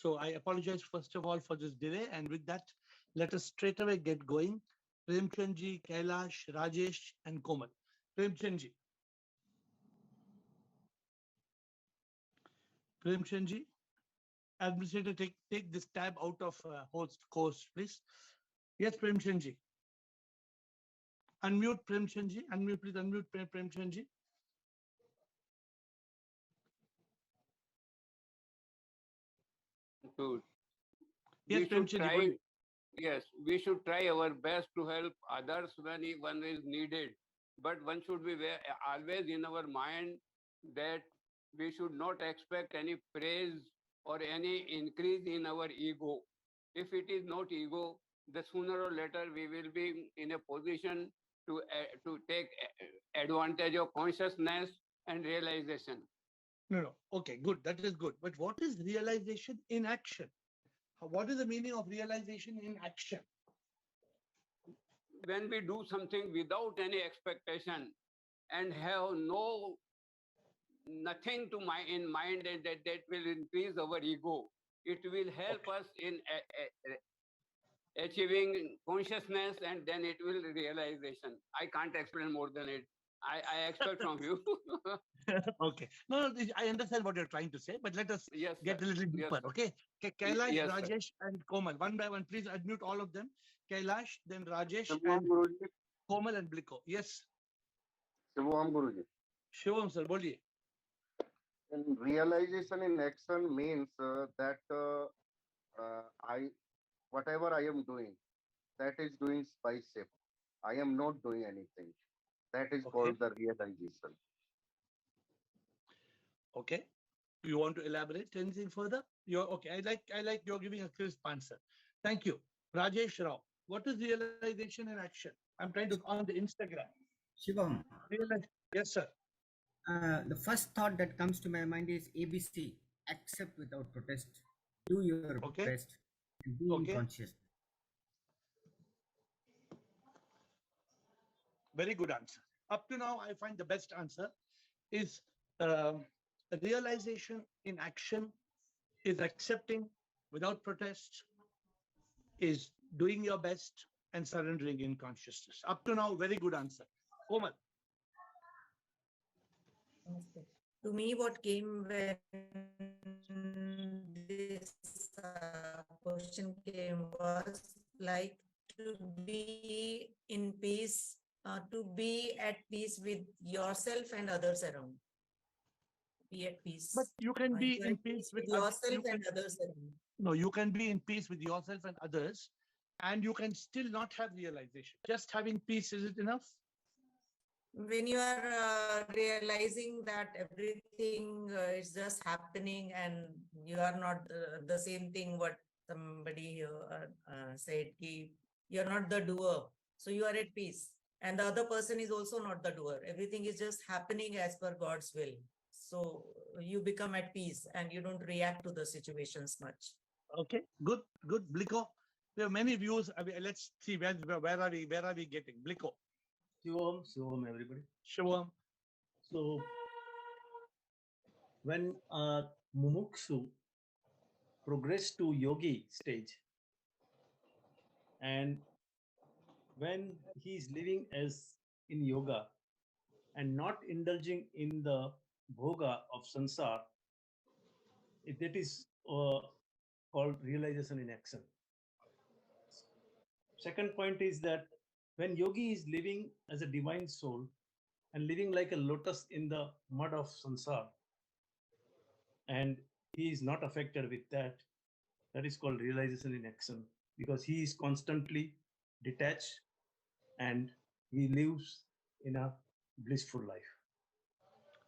So I apologize first of all for this delay. And with that, let us straight away get going. Premchandji, Kailash, Rajesh, and Komal. Premchandji. Premchandji, administrator, take this tab out of host course, please. Yes, Premchandji. Unmute Premchandji. Unmute, please. Unmute Premchandji. To Yes, we should Premchandji. try. Yes, we should try our best to help others when one is needed. But one should be always in our mind that we should not expect any praise or any increase in our ego. If it is not ego, the sooner or later we will be in a position to take advantage of consciousness and realization. No. Okay, good. That is good. But what is realization in action? What is the meaning of realization in action? When we do something without any expectation and have nothing in mind that will increase our ego, it will help us in achieving consciousness, and then it will realization. I can't explain more than it. I expect from you. Okay. No, I understand what you're trying to say, but let us get a little deeper. Okay. Kailash, Yes, Rajesh, and Komal. One by one, please unmute all of them. Kailash, then Rajesh, Shivam and Guruji. Komal and Bliko. Yes. Shivam Guruji. Shivam, sir, boliye. And realization in action means that whatever I am doing, that is doing by shape. I am not doing anything. That is called the realization. Okay. You want to elaborate anything further? You're okay. I like you're giving a crisp answer. Thank you. Rajesh Rao. What is realization in action? I'm trying to on the Instagram. Shivam. Yes, sir. The first thought that comes to my mind is ABC, accept without protest, do your best, and be conscious. Very good answer. Up to now, I find the best answer is realization in action is accepting without protest, is doing your best and surrendering in consciousness. Up to now, very good answer. Komal. To me, what came when this question came was like to be in peace, to be at peace with yourself and others around. Be at peace. But you can be in peace with yourself and others around. No, you can be in peace with yourself and others, and you can still not have realization. Just having peace, is it enough? When you are realizing that everything is just happening and you are not the same thing what somebody said, you're not the doer, so you are at peace, and the other person is also not the doer. Everything is just happening as per God's will, so you become at peace and you don't react to the situations much. Okay, good. Bliko, there are many views. I mean, let's see where are we getting? Bliko. Shivam, everybody. Shivam. So when Mumukshu progress to yogi stage, and when he is living as in yoga and not indulging in the bhoga of sansar, that is called realization in action. Second point is that when yogi is living as a divine soul and living like a lotus in the mud of sansar, and he is not affected with that, that is called realization in action, because he is constantly detached and he lives in a blissful life.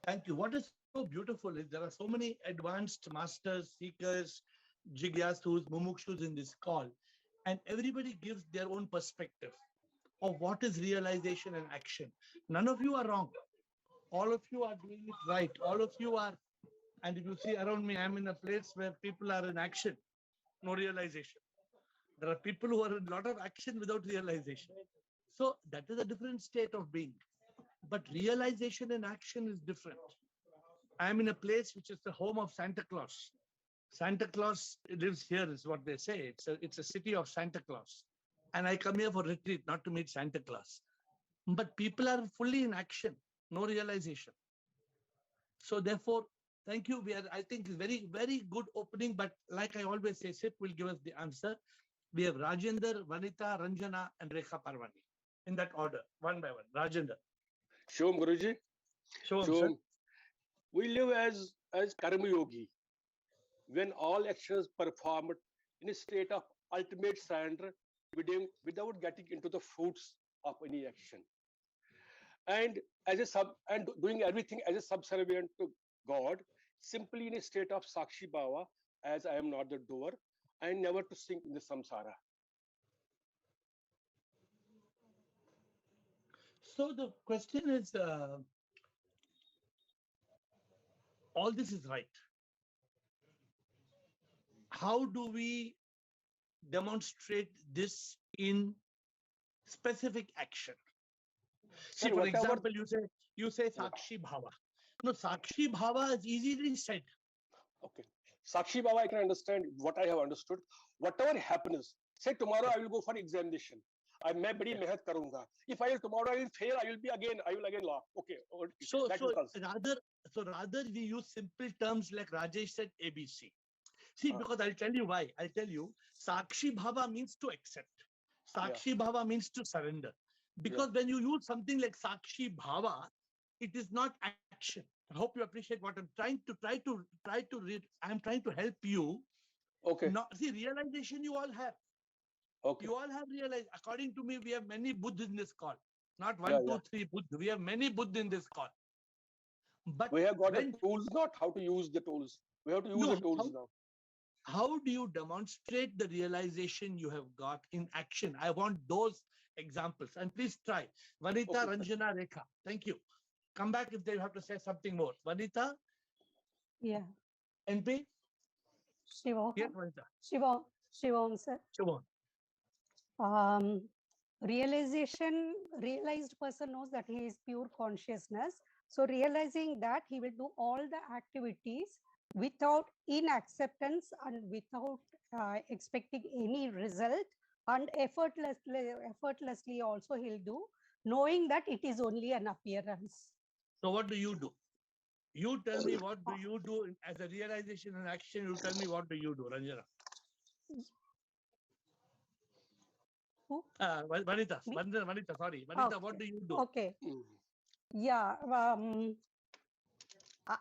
Thank you. What is so beautiful is there are so many advanced masters, seekers, jigyasus, mumukshus in this call, and everybody gives their own perspective of what is realization and action. None of you are wrong. All of you are doing it right. All of you are, and if you see around me, I'm in a place where people are in action, no realization. There are people who are in a lot of action without realization. So that is a different state of being. But realization and action is different. I'm in a place which is the home of Santa Claus. Santa Claus lives here, is what they say. It's a city of Santa Claus. And I come here for retreat, not to meet Santa Claus. But people are fully in action, no realization. So therefore, thank you. I think, very, very good opening. But like I always say, SIP will give us the answer. We have Rajender, Vanita, Ranjana, and Rekha Parvani. In that order, one by one. Rajender. Shom Guruji. Shom. We live as Karma Yogi, when all actions performed in a state of ultimate surrender without getting into the fruits of any action. And doing everything as a subservient to God, simply in a state of Sakshi Bhava, as I am not the doer, and never to sink in the samsara. So the question is, all this is right. How do we demonstrate this in specific action? See, Sir, for whatever- example, you say Sakshi Bhava. No, Sakshi Bhava is easily said. Okay. Sakshi Baba, I can understand what I have understood. Whatever happens, say tomorrow I will go for examination. मैं बड़ी मेहनत करूंगा. If I will tomorrow I will fail, I will again laugh. Okay. So that will cause. rather we use simple terms like Rajesh said ABC. See, because I'll tell you why. I'll tell you, Sakshi Bhava means to accept. Sakshi Bhava means to surrender. Because when you use something like Sakshi Bhava, it is not action. I hope you appreciate what I'm trying to read. I'm trying to help you. Okay. See, realization you all have. Okay. You all have realized. According to me, we have many Buddhas in this call. Not one, Yeah, two, three Buddhas. We have many Buddhas in this call. But we have got the tools, not how to use the tools. We have to use the tools now. How do you demonstrate the realization you have got in action? I want those examples. And please try. Vanita, Ranjana, Rekha. Thank you. Come back if they have to say something more. Vanita? Yeah. NP? Shivam. Yes, Vanita. Shivam, sir. Shivam. Realized person knows that he is pure consciousness. So realizing that he will do all the activities without acceptance and without expecting any result, and effortlessly also he'll do, knowing that it is only an appearance. So what do you do? You tell me what do you do as a realization and action. You tell me what do you do, Ranjana? Who? Vanita, sorry. Vanita, Okay. what do you do? Okay. Yeah.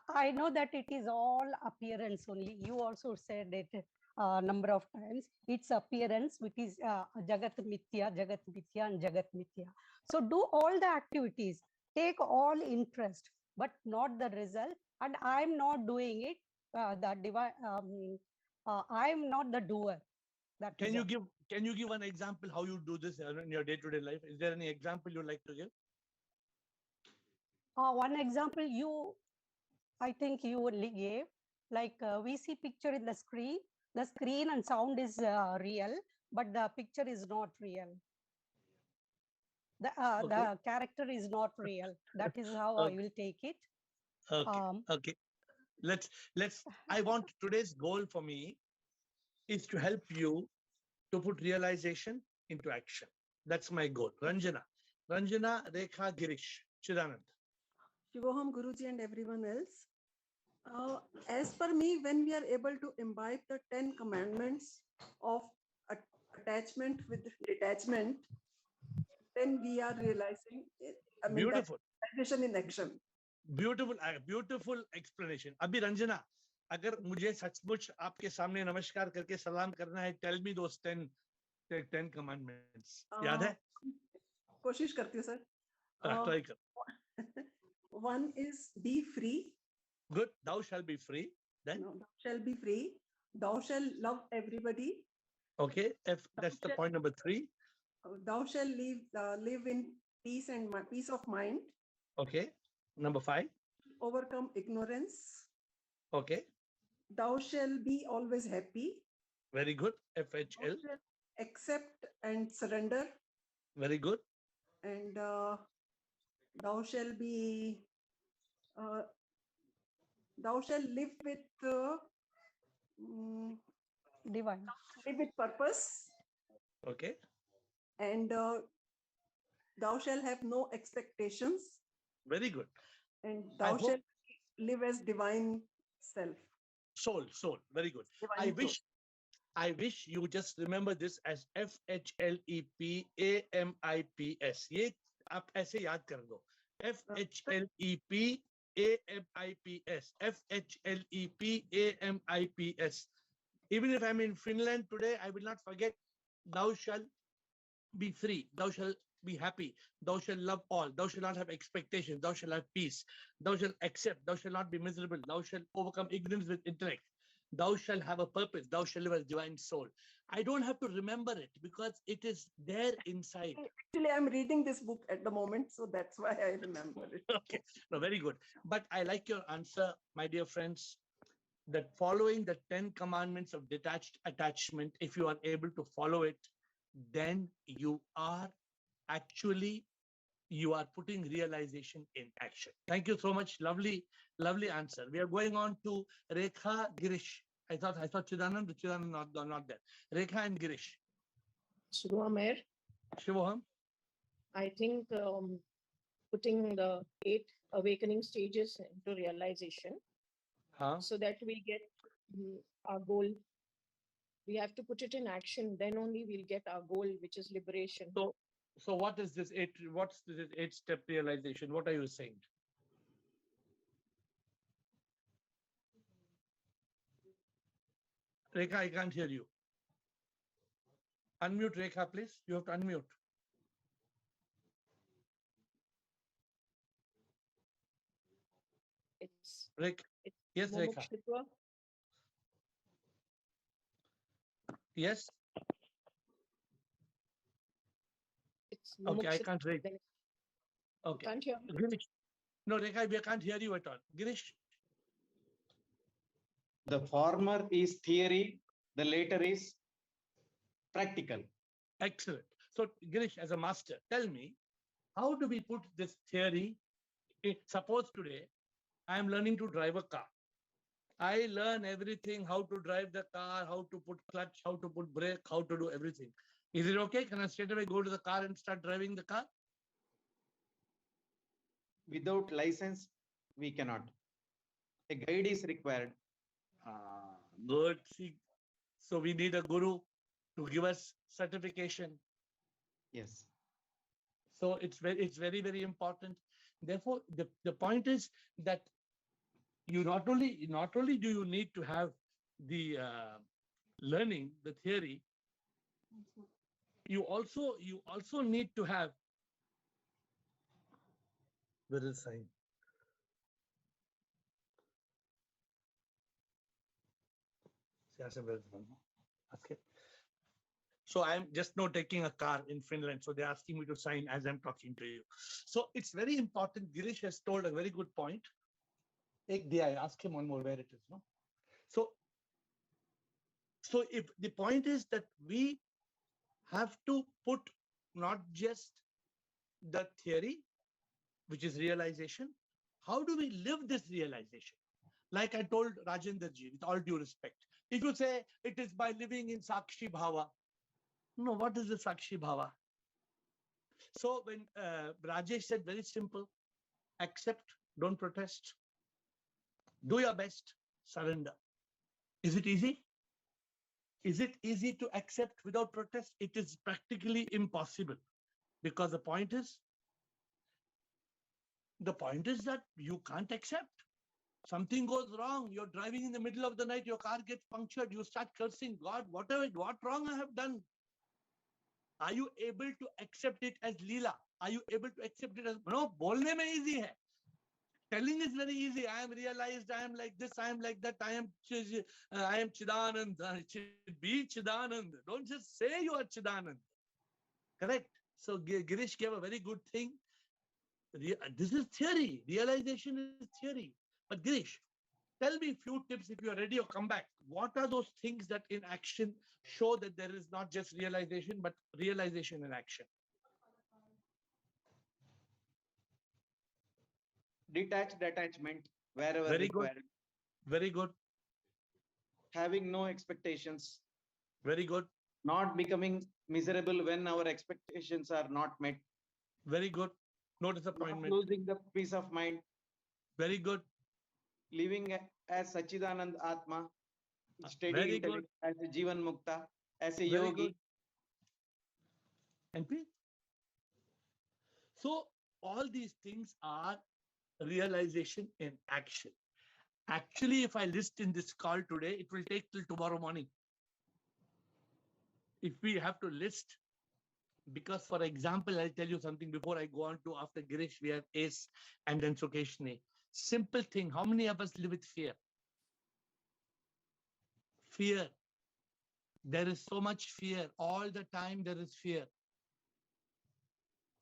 I know that it is all appearance only. You also said it number of times. It's appearance, which is Jagat Mithya, and Jagat Mithya. So do all the activities, take all interest, but not the result. And I'm not doing it. I'm not the doer. Can you give an example how you do this in your day-to-day life? Is there any example you'd like to give? One example I think you only gave, like we see picture in the screen and sound is real, but the picture is not real. The character is not real. That is how I will take it. Okay. Let's. I want today's goal for me is to help you to put realization into action. That's my goal. Ranjana, Rekha, Girish, Chidanand. Shivoham, Guruji, and everyone else. As per me, when we are able to imbibe the 10 commandments of attachment with detachment, then we are realizing Beautiful. Realization in action. Beautiful explanation. Abhi Ranjana, अगर मुझे सचमुच आपके सामने नमस्कार करके सलाम करना है, tell me those 10 commandments. याद है? कोशिश करती हूँ सर. Try कर. One is be free. Good. Thou shall be free. Then? No, thou shall be free. Thou shall love everybody. Okay. That's the point number 3. Thou shall live in peace and peace of mind. Okay. Number 5. Overcome ignorance. Okay. Thou shall be always happy. Very good. FHL. Accept and surrender. Very good. And thou shall live with mm, Divine. live with purpose, Okay. and thou shalt have no expectations, Very good. and I thou hope shalt live as divine self. soul. Very good. I Divine soul. wish you just remember this as FHLEPAMIPS. ये आप ऐसे याद कर दो. FHLEPAMIPS. FHLEPAMIPS. Even if I'm in Finland today, I will not forget. Thou shalt be free. Thou shalt be happy. Thou shalt love all. Thou shalt not have expectations. Thou shalt have peace. Thou shalt accept. Thou shalt not be miserable. Thou shalt overcome ignorance with intellect. Thou shalt have a purpose. Thou shalt live as divine soul. I don't have to remember it because it is there inside. Actually, I'm reading this book at the moment, so that's why I remember it. Okay, no, very good. But I like your answer, my dear friends, that following the 10 commandments of detached attachment, if you are able to follow it, then you are actually putting realization in action. Thank you so much. Lovely answer. We are going on to Rekha, Girish. I thought Chidanand not there. Rekha and Girish. Shubham, AiR. Shivoham. I think putting the 8 awakening stages into realization, so that we get our goal. We have to put it in action. Then only we'll get our goal, which is liberation. So what is this 8? What's this 8-step realization? What are you saying? Rekha, I can't hear you. Unmute Rekha, please. You have to unmute. It's yes, Rekha. Yes. It's okay, I can't read. Okay. Can't hear me? Girish. No, Rekha, we can't hear you at all. Girish. The former is theory, the later is practical. Excellent. So, Girish, as a master, tell me, how do we put this theory? Suppose today I am learning to drive a car. I learn everything, how to drive the car, how to put clutch, how to put brake, how to do everything. Is it okay? Can I straight away go to the car and start driving the car? Without license, we cannot. A guide is required. Good. See, so we need a guru to give us certification. Yes. So it's very, very important. Therefore, the point is that you not only do you need to have the learning, the theory, you also need to have the sign. Okay. So I'm just now taking a car in Finland. So they're asking me to sign as I'm talking to you. So it's very important. Girish has told a very good point. Ek diya, I ask him one more where it is. No. So if the point is that we have to put not just the theory, which is realization, how do we live this realization? Like I told Rajendra ji, with all due respect, if you say it is by living in Sakshi Bhava, no, what is the Sakshi Bhava? So when Rajesh said very simple, accept, don't protest, do your best, surrender. Is it easy? Is it easy to accept without protest? It is practically impossible, because the point is that you can't accept. Something goes wrong. You're driving in the middle of the night, your car gets punctured, you start cursing, God, what wrong I have done? Are you able to accept it as Leela? Are you able to accept it as, no, bolne mein easy hai. Telling is very easy. I am realized, I am like this, I am like that, I am Chidanand. Be Chidanand. Don't just say you are Chidanand. Correct? So Girish gave a very good thing. This is theory. Realization is theory. But Girish, tell me a few tips if you are ready, or come back. What are those things that in action show that there is not just realization, but realization in action? Detached attachment wherever very required. Good. Very good. having no expectations, Very good. not becoming miserable when our expectations are not met, Very good. No not disappointment. losing the peace of mind, Very good. living as Sachidanand Atma, steady Very intellect, good. as a Jivan Mukta, as a Very yogi. good. NP? So all these things are realization in action. Actually, if I list in this call today, it will take till tomorrow morning. If we have to list, because for example, I'll tell you something before I go on to after Girish, we have Ace and then Sukeshni. Simple thing. How many of us live with fear? Fear. There is so much fear. All the time there is fear.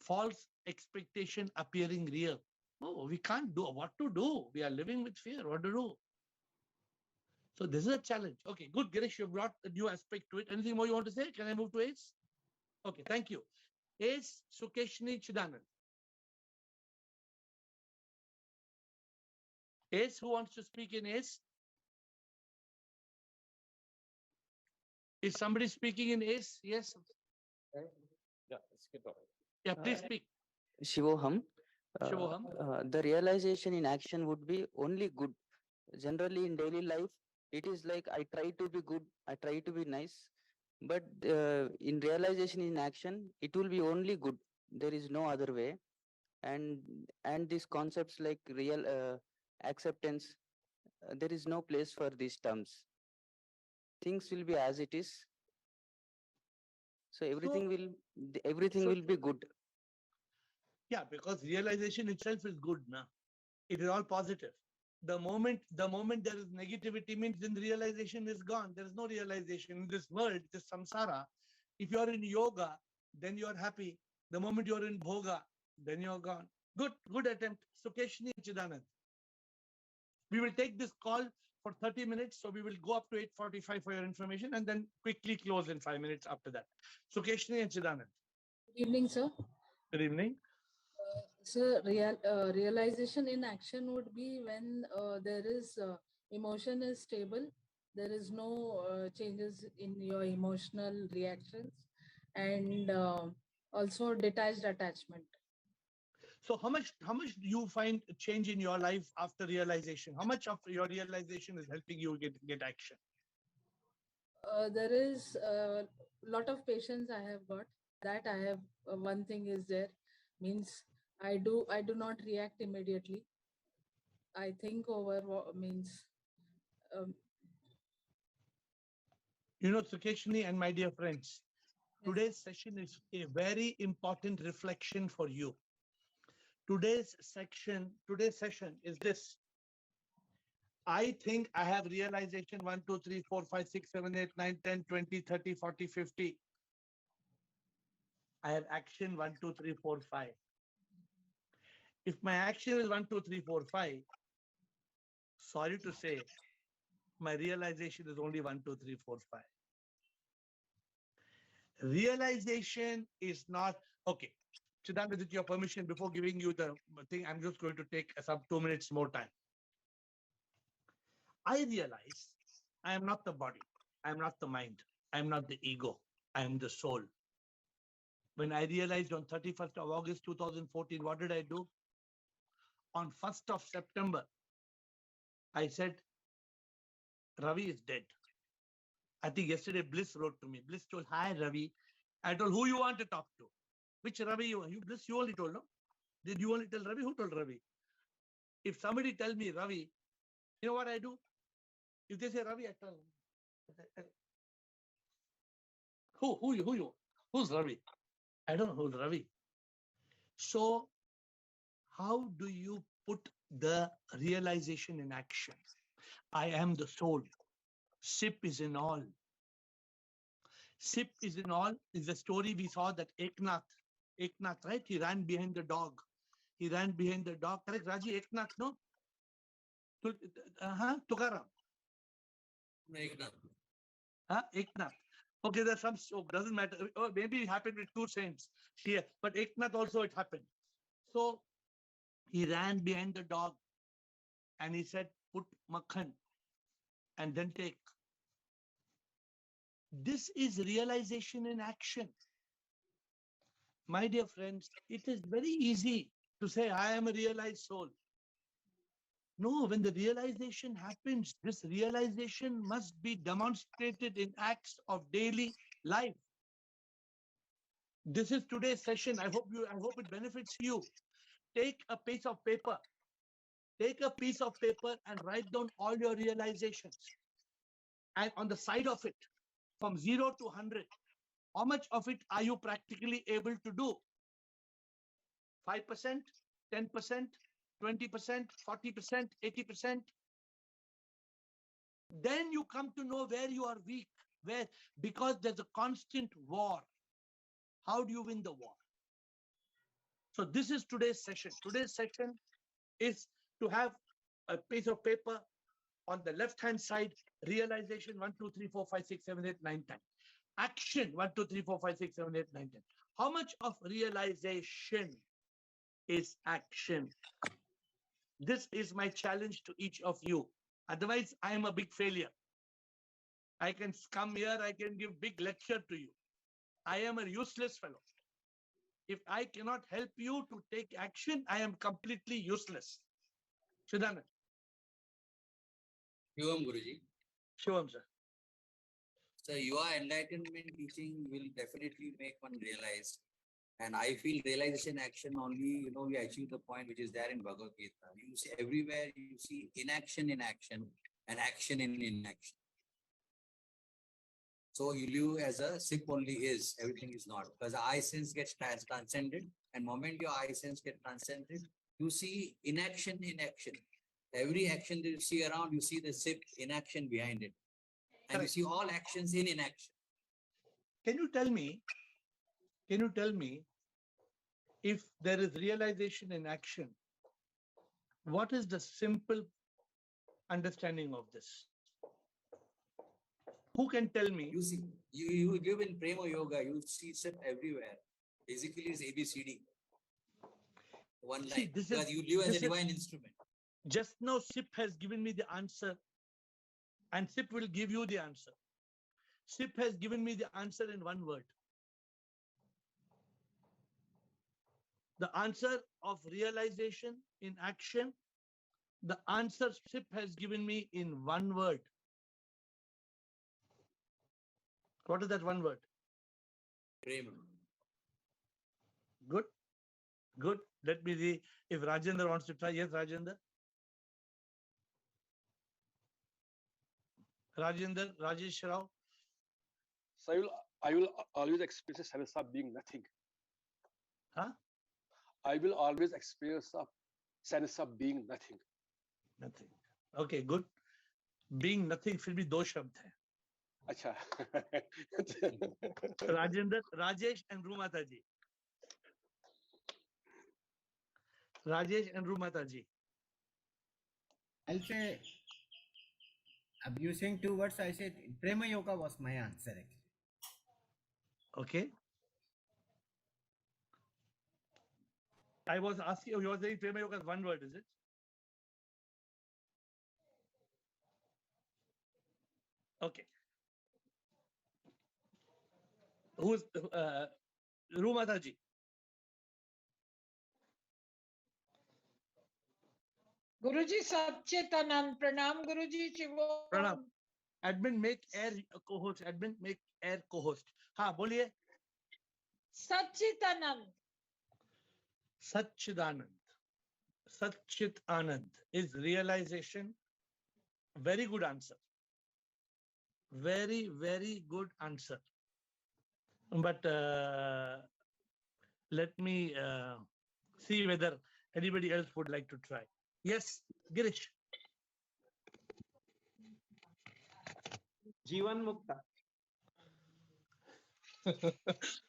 False expectation appearing real. Oh, we can't do what to do. We are living with fear. What to do? So this is a challenge. Okay, good. Girish, you brought a new aspect to it. Anything more you want to say? Can I move to Ace? Okay, thank you. Ace, Sukeshni, Chidanand. Ace, who wants to speak in Ace? Is somebody speaking in Ace? Yes. Yeah, please speak. Shivoham, Shivoham. the realization in action would be only good. Generally, in daily life, it is like I try to be good, I try to be nice, but in realization in action, it will be only good. There is no other way, and these concepts like real acceptance, there is no place for these terms. Things will be as it is. So everything will be good. Yeah, because realization itself is good now. It is all positive. The moment there is negativity means then realization is gone. There is no realization in this world, this samsara. If you are in yoga, then you are happy. The moment you are in bhoga, then you are gone. Good attempt. Sukeshni Chidanand. We will take this call for 30 minutes. So we will go up to 8:45 for your information and then quickly close in 5 minutes after that. Sukeshni and Chidanand. Good evening, sir. Good evening. So realization in action would be when there is emotion is stable, there is no changes in your emotional reactions, and also detached attachment. So how much do you find change in your life after realization? How much of your realization is helping you get action? There is a lot of patience I have got. That I have one thing is there, means I do not react immediately. I think over what means. You know, Sukeshni and my dear friends, today's session is a very important reflection for you. Today's session is this. I think I have realization 1, 2, 3, 4, 5, 6, 7, 8, 9, 10, 20, 30, 40, 50. I have action 1, 2, 3, 4, 5. If my action is 1, 2, 3, 4, 5, sorry to say, my realization is only 1, 2, 3, 4, 5. Realization is not okay. Chidanand, with your permission, before giving you the thing, I'm just going to take some 2 minutes more time. I realize I am not the body, I am not the mind, I am not the ego, I am the soul. When I realized on 31st of August 2014, what did I do? On 1st of September, I said, Ravi is dead. I think yesterday Bliss wrote to me. Bliss told, hi, Ravi. I told, who you want to talk to? Which Ravi you want? Bliss, you only told, no? Did you only tell Ravi? Who told Ravi? If somebody tell me Ravi, you know what I do? If they say Ravi, I tell them. Who you? Who's Ravi? I don't know who's Ravi. So how do you put the realization in action? I am the soul. Sip is in all. Sip is in all is the story we saw that Eknath, right? He ran behind the dog. Correct, Raji? Eknath, no? Tukaram. Eknath. Okay, there's some, doesn't matter. Oh, maybe it happened with two saints here, but Eknath also it happened. So he ran behind the dog and he said, put makhan and then take. This is realization in action. My dear friends, it is very easy to say, I am a realized soul. No, when the realization happens, this realization must be demonstrated in acts of daily life. This is today's session. I hope it benefits you. Take a piece of paper. Take a piece of paper and write down all your realizations. And on the side of it, from 0 to 100, how much of it are you practically able to do? 5%, 10%, 20%, 40%, 80%. Then you come to know where you are weak, because there's a constant war. How do you win the war? So this is today's session. Today's session is to have a piece of paper on the left-hand side, realization 1, 2, 3, 4, 5, 6, 7, 8, 9, 10. Action 1, 2, 3, 4, 5, 6, 7, 8, 9, 10. How much of realization is action? This is my challenge to each of you. Otherwise, I am a big failure. I can come here, I can give big lecture to you. I am a useless fellow. If I cannot help you to take action, I am completely useless. Siddhana. Shivam Guruji. Shivam, sir. So your enlightenment teaching will definitely make one realize. And I feel realization action only, we achieve the point which is there in Bhagavad Gita. You see everywhere, you see inaction in action and action in inaction. So you live as a SIP only is, everything is not. Because the I sense gets transcended, and moment your I sense gets transcended, you see inaction in action. Every action that you see around, you see the SIP inaction behind it. And you see all actions in inaction. Can you tell me if there is realization in action, what is the simple understanding of this? Who can tell me? You see, you live in Prema Yoga, you see SIP everywhere. Basically, it's ABCD. One line. Because you live as a divine instrument. Just now, SIP has given me the answer, and SIP will give you the answer. SIP has given me the answer in one word. The answer of realization in action, the answer SIP has given me in one word. What is that one word? Prema. Good. Good. Let me see if Rajendra wants to try. Yes, Rajendra. Rajendra, Rajesh Rao. So I will always experience a sense of being nothing. Huh? I will always experience a sense of being nothing. Nothing. Okay, good. Being nothing फिर भी दो शब्द हैं. अच्छा. Rajendra, Rajesh and Rumata ji. Rajesh and Rumata ji. I'll say, using two words, I said Prema Yoga was my answer actually. Okay. I was asking, you were saying Prema Yoga is one word, is it? Okay. Who's Rumata ji? Guruji Satchitanand, Pranam Guruji Shivo. Pranam. Admin make AiR co-host. Admin make AiR co-host. हाँ बोलिए. Satchitanand. Satchidanand. Satchit Anand is realization. Very good answer. Very, very good answer. But let me see whether anybody else would like to try. Yes, Girish. Jivan Mukta.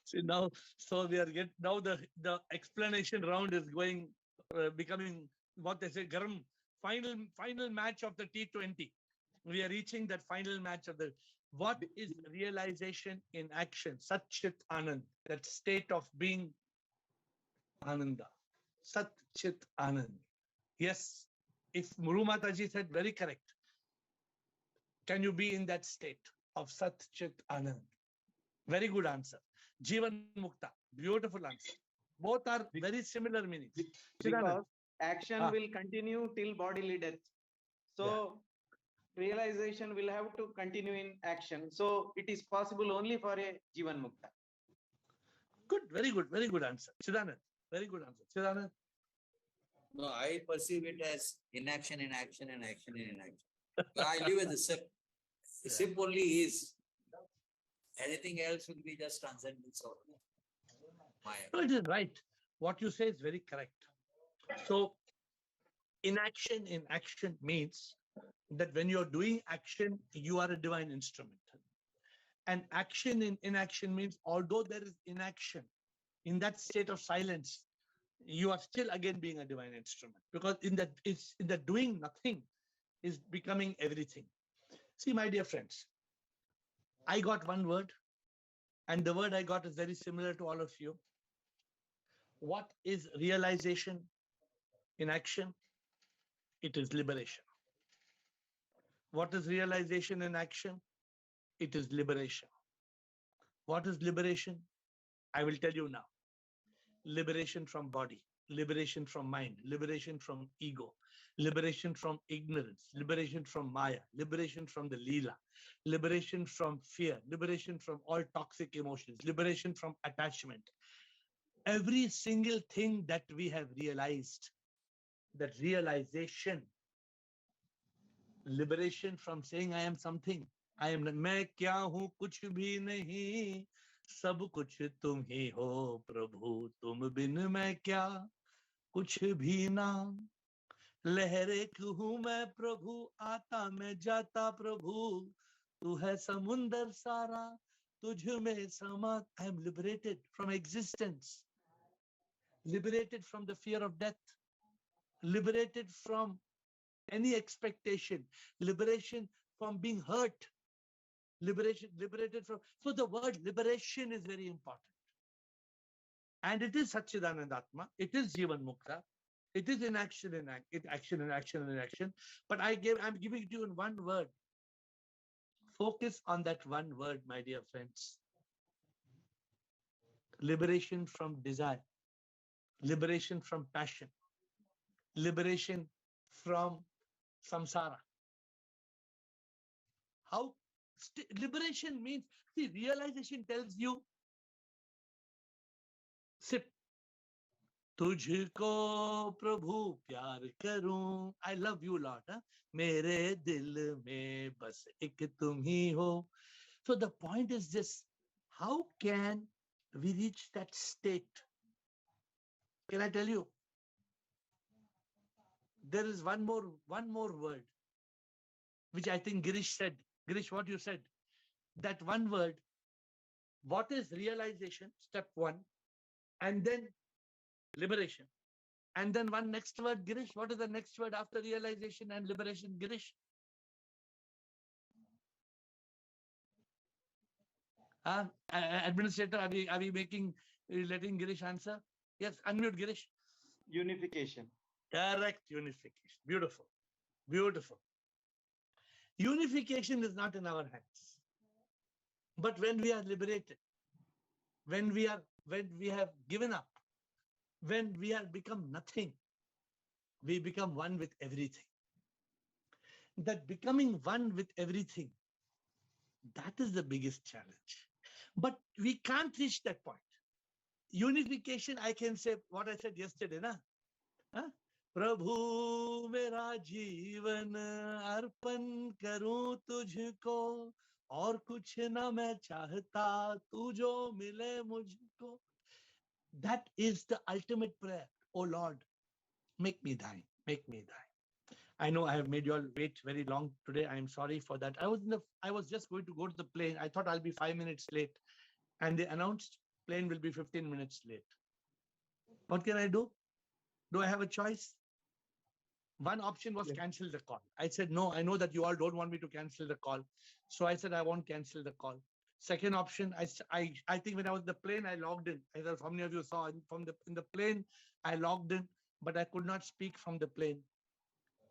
See now, so we are now the explanation round is going, becoming what they say, garam. Final match of the T20. We are reaching that final match of the. What is realization in action? Satchit Anand, that state of being Ananda. Satchit Anand. Yes, if Murumataji said very correct. Can you be in that state? of Sat Chit Anand. Very good answer. Jivan Mukta, beautiful answer. Both are very similar meanings. Because action will continue till bodily death. So realization will have to continue in action. So it is possible only for a Jivan Mukta. Good, very good answer. Chidanand, very good answer. Chidanand. No, I perceive it as inaction in action and action in inaction. But I live with the sip. The sip only is. Anything else will be just transcendence of Maya. No, it is right. What you say is very correct. So, inaction in action means that when you're doing action, you are a divine instrument. And action in inaction means although there is inaction, in that state of silence, you are still again being a divine instrument, because in the doing nothing is becoming everything. See, my dear friends, I got one word, and the word I got is very similar to all of you. What is realization in action? It is liberation. What is realization in action? It is liberation. What is liberation? I will tell you now. Liberation from body, liberation from mind, liberation from ego, liberation from ignorance, liberation from Maya, liberation from the Leela, liberation from fear, liberation from all toxic emotions, liberation from attachment. Every single thing that we have realized, that realization, liberation from saying I am something. I am मैं क्या हूँ कुछ भी नहीं, सब कुछ तुम ही हो प्रभु, तुम बिन मैं क्या कुछ भी ना, लहरे हूँ मैं प्रभु, आता मैं जाता प्रभु, तू है समुंदर सारा, तुझ में समा. I am liberated from existence, liberated from the fear of death, liberated from any expectation, liberation from being hurt, liberated from. So the word liberation is very important. And it is Satchidanand Atma, it is Jivan Mukta, it is in action, in action. But I'm giving it to you in one word. Focus on that one word, my dear friends. Liberation from desire, liberation from passion, liberation from samsara. How liberation means, see, realization tells you, sit. तुझको प्रभु प्यार करूं, I love you Lord, मेरे दिल में बस एक तुम ही हो. So the point is this: how can we reach that state? Can I tell you? There is one more word which I think Girish said. Girish, what you said? That one word. What is realization? Step one, and then liberation. And then one next word, Girish. What is the next word after realization and liberation, Girish? Administrator, are we letting Girish answer? Yes, unmute Girish. Unification. Correct, unification. Beautiful. Beautiful. Unification is not in our hands. But when we are liberated, when we have given up, when we have become nothing, we become one with everything. That becoming one with everything, that is the biggest challenge. But we can't reach that point. Unification, I can say what I said yesterday, na? प्रभु मेरा जीवन अर्पण करूं तुझको, और कुछ ना मैं चाहता, तू जो मिले मुझको. That is the ultimate prayer. Oh Lord, make me thine, make me thine. I know I have made you all wait very long today. I am sorry for that. I was just going to go to the plane. I thought I'll be 5 minutes late, and they announced plane will be 15 minutes late. What can I do? Do I have a choice? One option was cancel the call. I said, no, I know that you all don't want me to cancel the call. So I said, I won't cancel the call. Second option, I think when I was in the plane, I logged in. I don't know how many of you saw in the plane, I logged in, but I could not speak from the plane.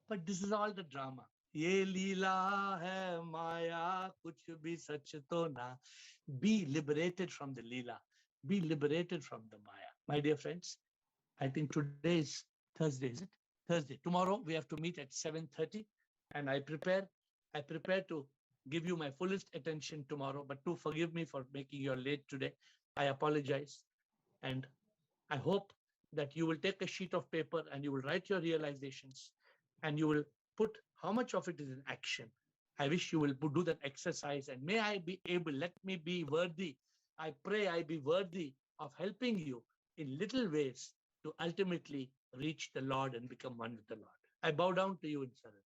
But this is all the drama. ये लीला है माया कुछ भी सच तो ना. Be liberated from the Leela. Be liberated from the Maya. My dear friends, I think today is Thursday, is it? Thursday. Tomorrow we have to meet at 7:30, and I prepare to give you my fullest attention tomorrow. But do forgive me for making you late today. I apologize, and I hope that you will take a sheet of paper and you will write your realizations, and you will put how much of it is in action. I wish you will do that exercise, and may I be able, let me be worthy. I pray I be worthy of helping you in little ways to ultimately reach the Lord and become one with the Lord. I bow down to you in surrender.